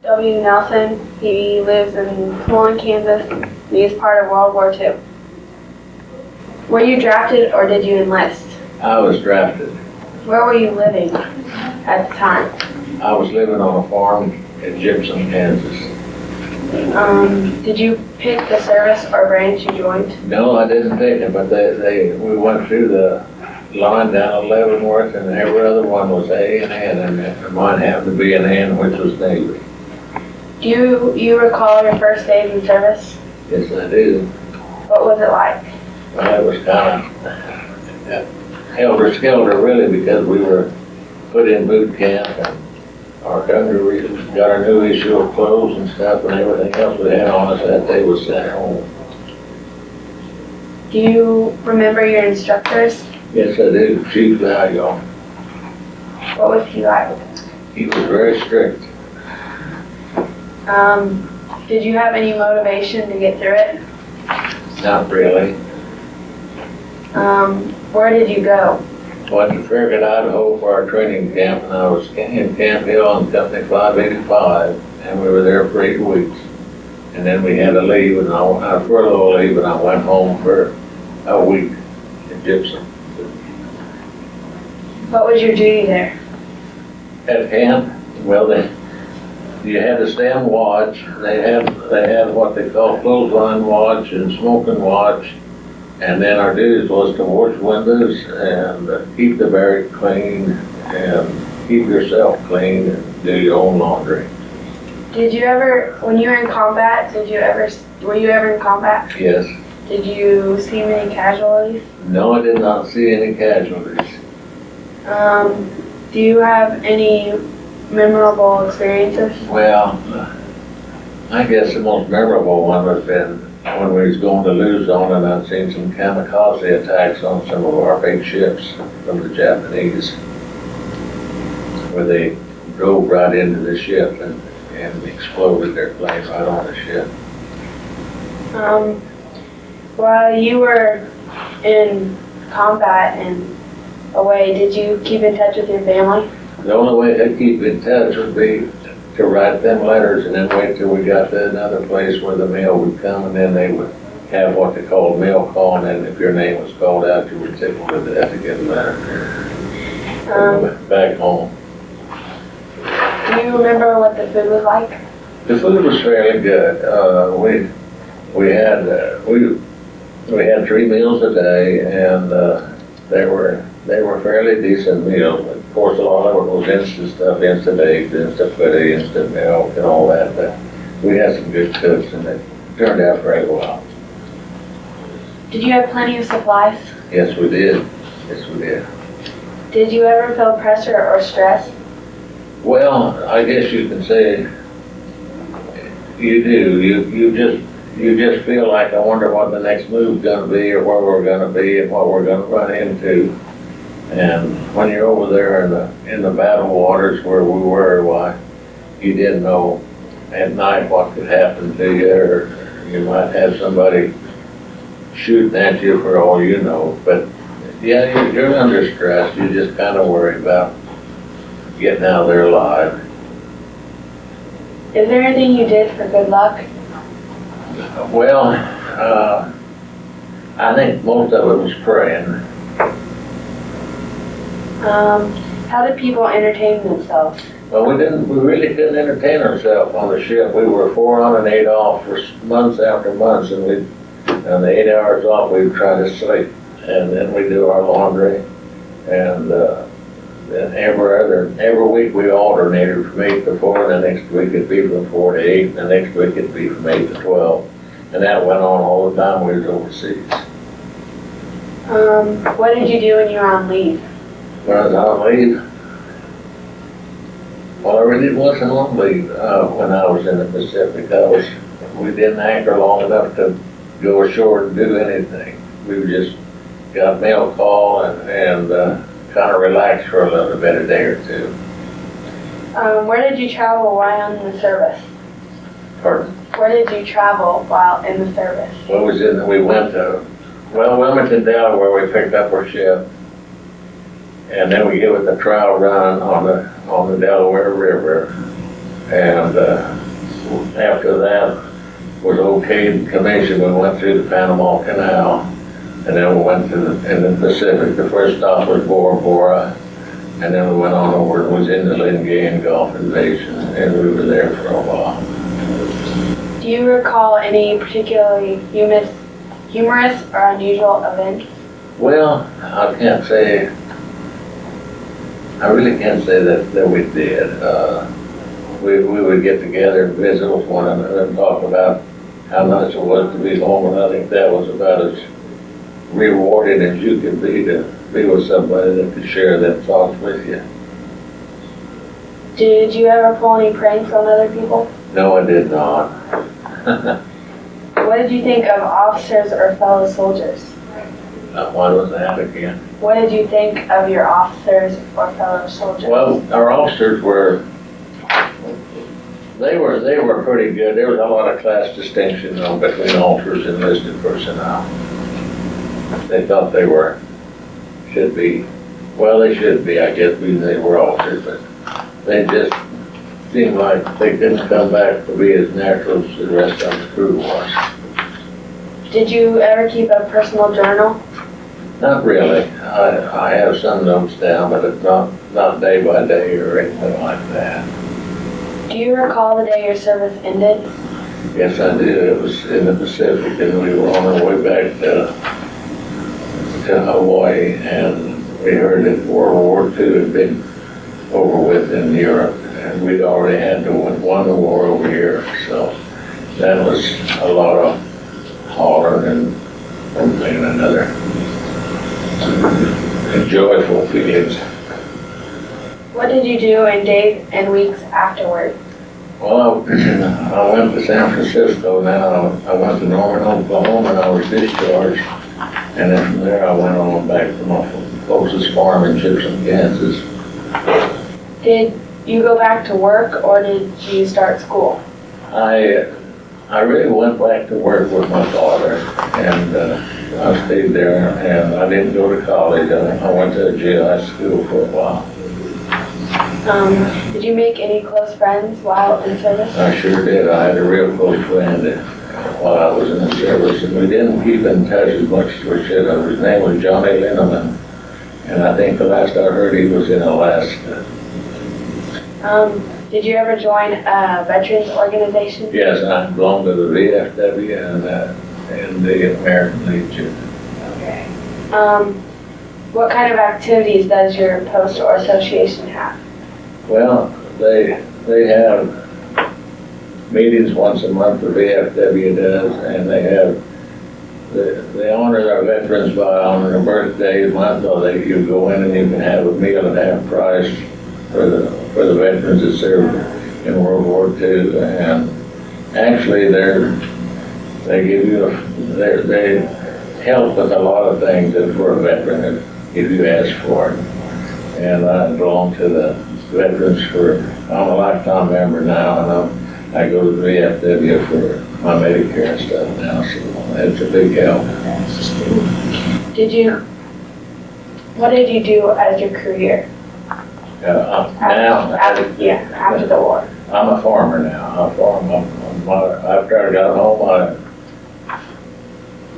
W. Nelson. He lives in Smoky, Kansas. And he's part of World War II. Were you drafted or did you enlist? I was drafted. Where were you living at the time? I was living on a farm in Gibson, Kansas. Did you pick the service or branch you joined? No, I didn't pick it, but we went through the line down at Leavenworth, and every other one was A and N, and mine happened to be an N, which was Navy. Do you recall your first days in service? Yes, I do. What was it like? Well, it was kind of helter-skelter, really, because we were put in boot camp, and our country, we got our new issue of clothes and stuff, and everything else we had on us that day was sent home. Do you remember your instructors? Yes, I do. Chief Value. What was he like? He was very strict. Did you have any motivation to get through it? Not really. Where did you go? Went to Farragut, Idaho for our training camp, and I was in Camp Hill on Company 585, and we were there for 8 weeks. And then we had to leave, and I for a little leave, and I went home for a week in Gibson. What was your duty there? At camp, well, you had to stand watch. They had what they call clothesline watch and smoking watch. And then our duties was to wash windows and keep the barrack clean and keep yourself clean and do your own laundry. Did you ever, when you were in combat, were you ever in combat? Yes. Did you see many casualties? No, I did not see any casualties. Do you have any memorable experiences? Well, I guess the most memorable one has been when we was going to Luzon, and I'd seen some Kamikaze attacks on some of our big ships from the Japanese, where they drove right into the ship and exploded their plane right on the ship. While you were in combat and away, did you keep in touch with your family? The only way to keep in touch would be to write them letters and then wait till we got to another place where the mail would come, and then they would have what they called mail call, and then if your name was called out, you would tickle to death to get a letter back home. Do you remember what the food was like? The food was fairly good. We had 3 meals a day, and they were fairly decent meals. Of course, a lot of it was instant stuff, instant eggs, instant pudding, instant milk, and all that. But we had some good cooks, and it turned out very well. Did you have plenty of supplies? Yes, we did. Yes, we did. Did you ever feel pressure or stress? Well, I guess you can say you do. You just feel like, I wonder what the next move's going to be, or where we're going to be, and what we're going to run into. And when you're over there in the battle waters where we were, why, you didn't know at night what could happen to you, or you might have somebody shooting at you for all you know. But yeah, you're under stress. You just kind of worry about getting out of there alive. Is there anything you did for good luck? Well, I think most of it was praying. How did people entertain themselves? Well, we really couldn't entertain ourselves on the ship. We were 4 on and 8 off for months after months, and the 8 hours off, we'd try to sleep, and then we'd do our laundry, and then every week we alternated from 8 to 4, and the next week it'd be from 4 to 8, and the next week it'd be from 8 to 12, and that went on all the time we was overseas. What did you do when you were on leave? When I was on leave, well, I really wasn't on leave when I was in the Pacific. We didn't anchor long enough to go ashore and do anything. We just got mail call and kind of relaxed for a little bit, a day or two. Where did you travel while in the service? Pardon? Where did you travel while in the service? We went to, Wilmington, Delaware. We picked up our ship, and then we gave it the trial run on the Delaware River, And after that was okayed, commission, we went through the Panama Canal, and then we went in the Pacific. The first stop was Bora Bora, and then we went on over, it was in the Lindsborg Gulf Invasion, and we were there for a while. Do you recall any particularly humorous or unusual events? Well, I really can't say that we did. We would get together and visit with one another and talk about how nice it was to be home, and I think that was about as rewarding as you could be to be with somebody that could share that thoughts with you. Did you ever pull any pranks on other people? No, I did not. What did you think of officers or fellow soldiers? What was that again? What did you think of your officers or fellow soldiers? Well, our officers were pretty good. There was a lot of class distinction between officers and enlisted personnel. They thought they should be, I guess, because they were officers, but they just seemed like they couldn't come back to be as natural as the rest of the crew was. Did you ever keep a personal journal? Not really. I have some notes down, but it's not day by day or anything like that. Do you recall the day your service ended? Yes, I do. It was in the Pacific, and we were on our way back to Hawaii, and we heard that World War II had been over with in Europe, and we'd already had won the war over here, so that was a lot of hollering and one thing and another. And joyful feelings. What did you do in days and weeks afterward? Well, I went to San Francisco, then I went to Norman, Oklahoma, and I was discharged. And then from there I went on back to my closest farm in Gypsum, Kansas. Did you go back to work or did you start school? I really went back to work with my father, and I stayed there, and I didn't go to college. I went to a GI school for a while. Did you make any close friends while in service? I sure did. I had a real close friend while I was in the service, and we didn't keep in touch as much as we should have. His name was Johnny Linneman, and I think the last I heard he was in Alaska. Did you ever join a veterans organization? Yes, I belong to the VFW and the American Legion. Okay. What kind of activities does your post or association have? Well, they have meetings once a month, the VFW does, and they honor our veterans by on their birthdays. You go in and you can have a meal at half price for the veterans that served in World War II, and actually they help with a lot of things for a veteran if you ask for it. And I belong to the veterans I'm a lifetime member now, and I go to the VFW for my Medicare and stuff now, so it's a big help. What did you do as your career? After the war. I'm a farmer now. After I got home, I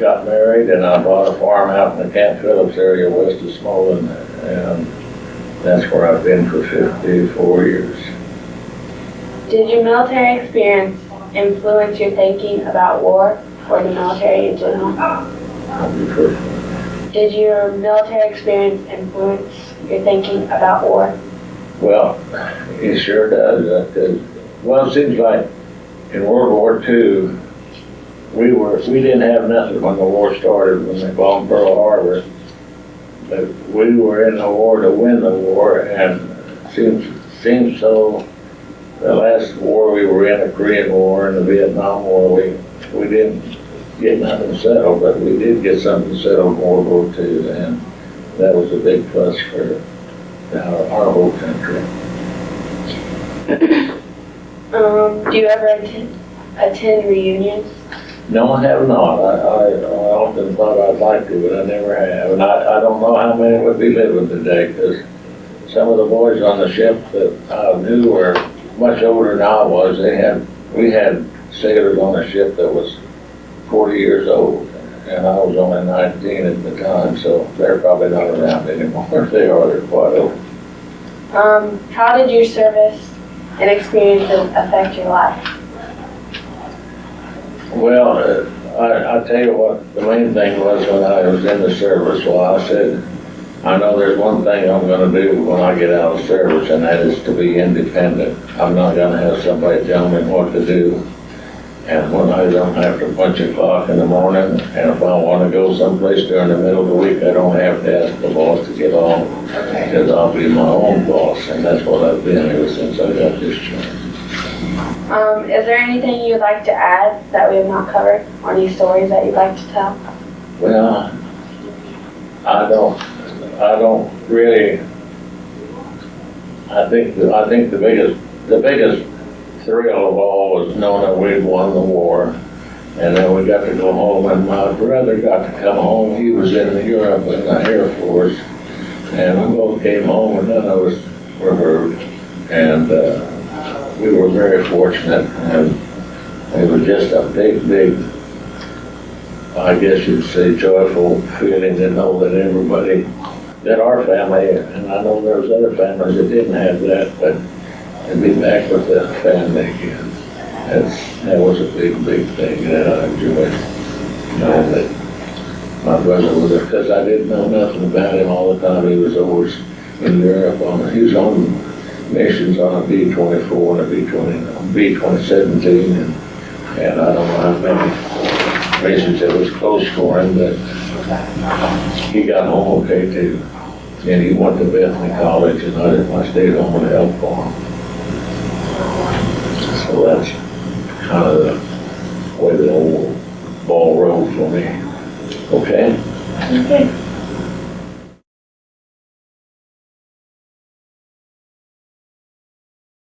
got married and I bought a farm out in the Camp Phillips area west of Smolin, and that's where I've been for 54 years. Did your military experience influence your thinking about war or the military in general? Did your military experience influence your thinking about war? Well, it sure does. It seems like in World War II, we didn't have nothing when the war started, when they bombed Pearl Harbor. But we were in the war to win the war, and seems so. The last war we were in, the Korean War and the Vietnam War, we didn't get nothing settled, but we did get something settled in World War II, and that was a big plus for our whole country. Do you ever attend reunions? No, I have not. I often thought I'd like to, but I never have. And I don't know how many would be living today, because some of the boys on the ship that I knew were much older than I was. We had sailors on a ship that was 40 years old, and I was only 19 at the time, so they're probably not around anymore. If they are, they're quite old. How did your service and experiences affect your life? Well, I tell you what, the main thing was when I was in the service, well, I said, I know there's one thing I'm gonna do when I get out of service, and that is to be independent. I'm not gonna have somebody tell me what to do. And when I don't have to punch a clock in the morning, and if I wanna go someplace during the middle of the week, I don't have to ask the boss to get on, because I'll be my own boss, and that's what I've been ever since I got this job. Is there anything you'd like to add that we have not covered, or any stories that you'd like to tell? Well, I don't really, I think the biggest thrill of all was knowing that we'd won the war. And then we got to go home, and my brother got to come home. He was in Europe in the Air Force, and we both came home, and none of us were hurt. And we were very fortunate, and it was just a big, I guess you'd say, joyful feeling to know that everybody, that our family, and I know there was other families that didn't have that, but to be back with the family again, that was a big thing that I enjoyed. Knowing that my brother was there, because I didn't know nothing about him all the time. He was always in Europe he was on missions on a B-24 and a B-17, and I don't know how many missions it was close for him, but he got home okay too. And he went to Bethany College, and I stayed home and helped for him. So that's kind of the way the old ball rolled for me. Okay? Okay.